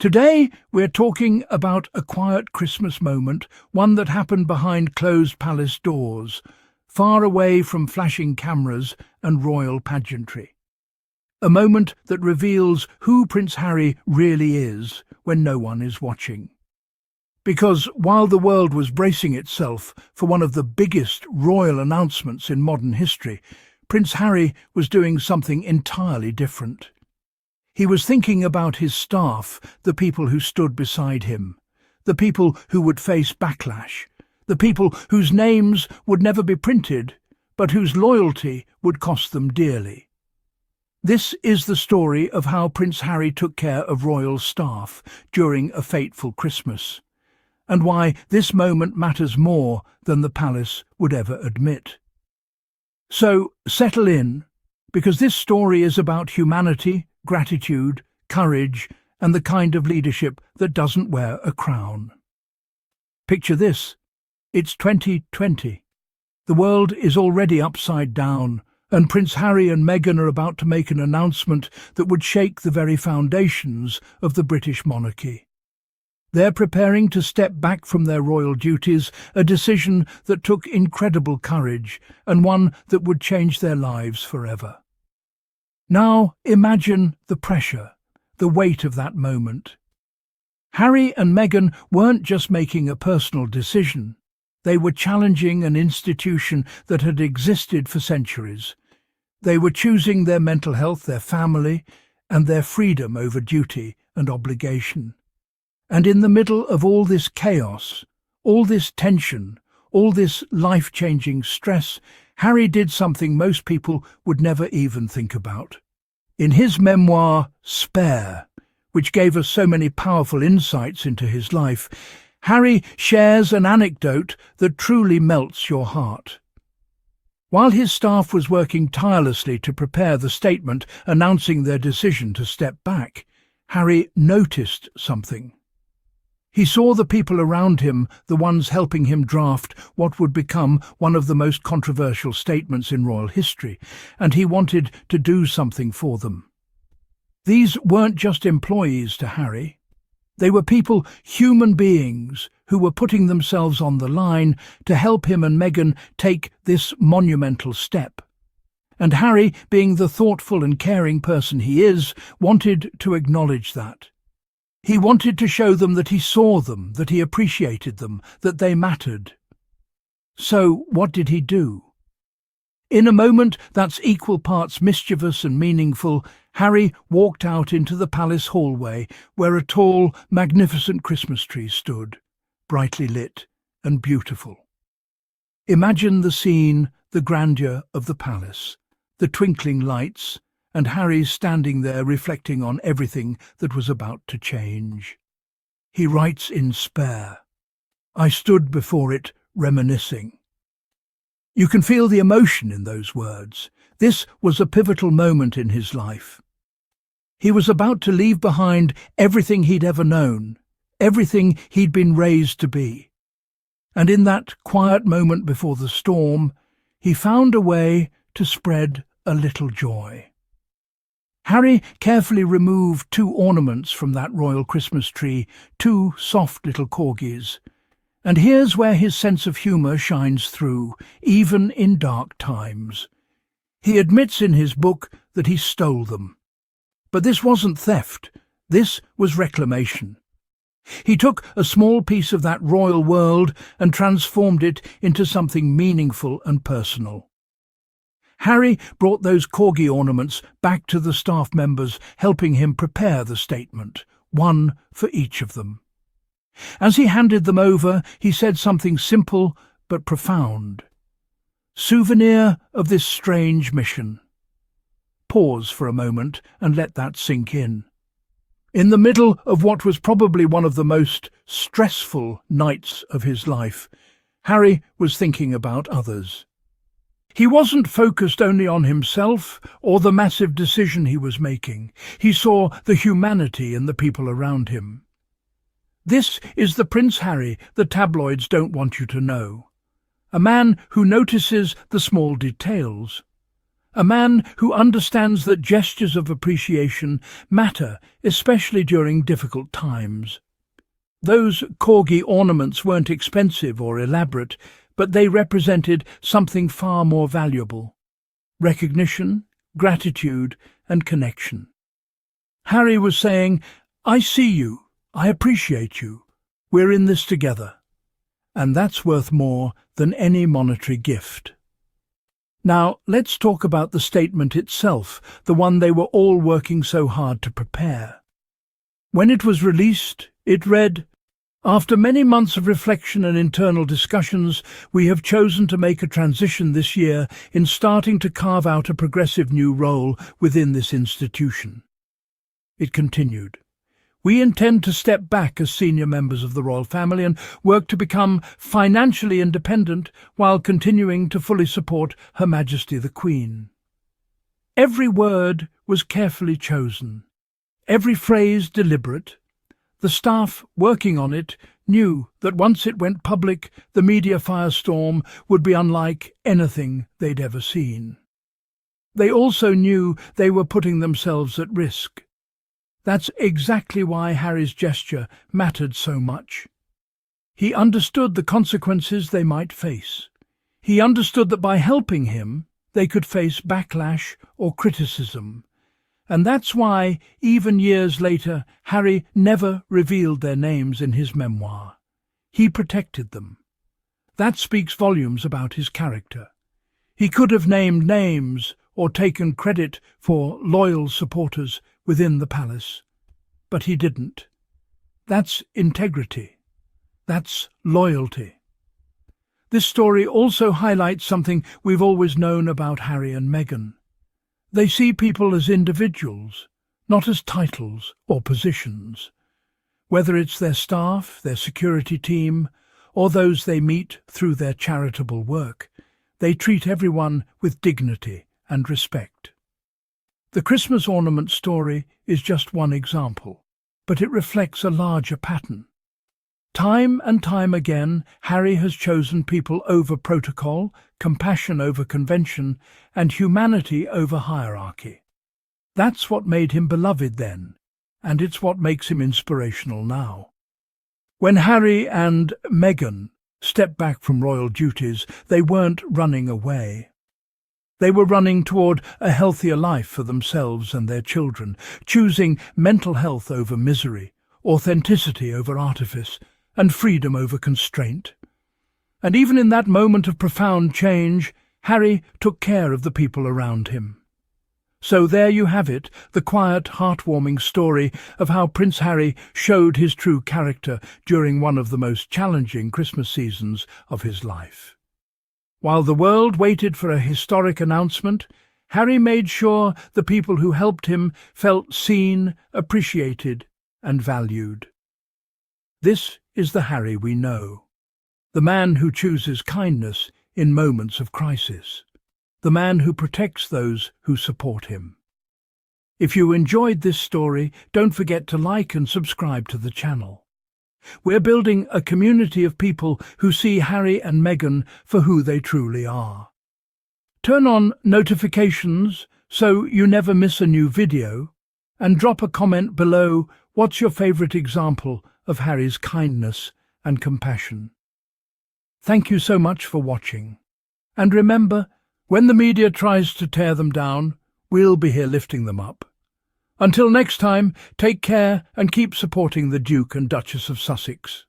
Today we're talking about a quiet Christmas moment, one that happened behind closed palace doors, far away from flashing cameras and royal pageantry. A moment that reveals who Prince Harry really is when no one is watching. Because while the world was bracing itself for one of the biggest royal announcements in modern history, Prince Harry was doing something entirely different. He was thinking about his staff, the people who stood beside him, the people who would face backlash, the people whose names would never be printed, but whose loyalty would cost them dearly. This is the story of how Prince Harry took care of royal staff during a fateful Christmas, and why this moment matters more than the palace would ever admit. So settle in, because this story is about humanity, gratitude, courage, and the kind of leadership that doesn't wear a crown. Picture this. It's 2020. The world is already upside down, and Prince Harry and Meghan are about to make an announcement that would shake the very foundations of the British monarchy. They're preparing to step back from their royal duties, a decision that took incredible courage and one that would change their lives forever. Now imagine the pressure, the weight of that moment. Harry and Meghan weren't just making a personal decision. They were challenging an institution that had existed for centuries. They were choosing their mental health, their family, and their freedom over duty and obligation. And in the middle of all this chaos, all this tension, all this life-changing stress, Harry did something most people would never even think about. In his memoir, Spare, which gave us so many powerful insights into his life, Harry shares an anecdote that truly melts your heart. While his staff was working tirelessly to prepare the statement announcing their decision to step back, Harry noticed something. He saw the people around him, the ones helping him draft what would become one of the most controversial statements in royal history, and he wanted to do something for them. These weren't just employees to Harry. They were people, human beings, who were putting themselves on the line to help him and Meghan take this monumental step. And Harry, being the thoughtful and caring person he is, wanted to acknowledge that. He wanted to show them that he saw them, that he appreciated them, that they mattered. So what did he do? In a moment that's equal parts mischievous and meaningful, Harry walked out into the palace hallway where a tall, magnificent Christmas tree stood, brightly lit and beautiful. Imagine the scene, the grandeur of the palace, the twinkling lights, and Harry standing there reflecting on everything that was about to change. He writes in Spare, "I stood before it reminiscing." You can feel the emotion in those words. This was a pivotal moment in his life. He was about to leave behind everything he'd ever known, everything he'd been raised to be. And in that quiet moment before the storm, he found a way to spread a little joy. Harry carefully removed 2 ornaments from that royal Christmas tree, 2 soft little corgis. And here's where his sense of humour shines through, even in dark times. He admits in his book that he stole them. But this wasn't theft, this was reclamation. He took a small piece of that royal world and transformed it into something meaningful and personal. Harry brought those corgi ornaments back to the staff members, helping him prepare the statement, one for each of them. As he handed them over, he said something simple but profound. "Souvenir of this strange mission." Pause for a moment and let that sink in. In the middle of what was probably one of the most stressful nights of his life, Harry was thinking about others. He wasn't focused only on himself or the massive decision he was making. He saw the humanity in the people around him. This is the Prince Harry the tabloids don't want you to know. A man who notices the small details. A man who understands that gestures of appreciation matter, especially during difficult times. Those corgi ornaments weren't expensive or elaborate, but they represented something far more valuable: recognition, gratitude, and connection. Harry was saying, "I see you, I appreciate you, we're in this together." And that's worth more than any monetary gift. Now, let's talk about the statement itself, the one they were all working so hard to prepare. When it was released, it read, "After many months of reflection and internal discussions, we have chosen to make a transition this year in starting to carve out a progressive new role within this institution." It continued, "We intend to step back as senior members of the royal family and work to become financially independent while continuing to fully support Her Majesty the Queen." Every word was carefully chosen, every phrase deliberate. The staff working on it knew that once it went public, the media firestorm would be unlike anything they'd ever seen. They also knew they were putting themselves at risk. That's exactly why Harry's gesture mattered so much. He understood the consequences they might face. He understood that by helping him, they could face backlash or criticism. And that's why, even years later, Harry never revealed their names in his memoir. He protected them. That speaks volumes about his character. He could have named names or taken credit for loyal supporters within the palace, but he didn't. That's integrity. That's loyalty. This story also highlights something we've always known about Harry and Meghan. They see people as individuals, not as titles or positions. Whether it's their staff, their security team, or those they meet through their charitable work, they treat everyone with dignity and respect. The Christmas ornament story is just one example, but it reflects a larger pattern. Time and time again, Harry has chosen people over protocol, compassion over convention, and humanity over hierarchy. That's what made him beloved then, and it's what makes him inspirational now. When Harry and Meghan stepped back from royal duties, they weren't running away. They were running toward a healthier life for themselves and their children, choosing mental health over misery, authenticity over artifice, and freedom over constraint. And even in that moment of profound change, Harry took care of the people around him. So there you have it, the quiet, heartwarming story of how Prince Harry showed his true character during one of the most challenging Christmas seasons of his life. While the world waited for a historic announcement, Harry made sure the people who helped him felt seen, appreciated, and valued. This is the Harry we know, the man who chooses kindness in moments of crisis, the man who protects those who support him. If you enjoyed this story, don't forget to like and subscribe to the channel. We're building a community of people who see Harry and Meghan for who they truly are. Turn on notifications so you never miss a new video, and drop a comment below what's your favorite example of Harry's kindness and compassion. Thank you so much for watching. And remember, when the media tries to tear them down, we'll be here lifting them up. Until next time, take care and keep supporting the Duke and Duchess of Sussex.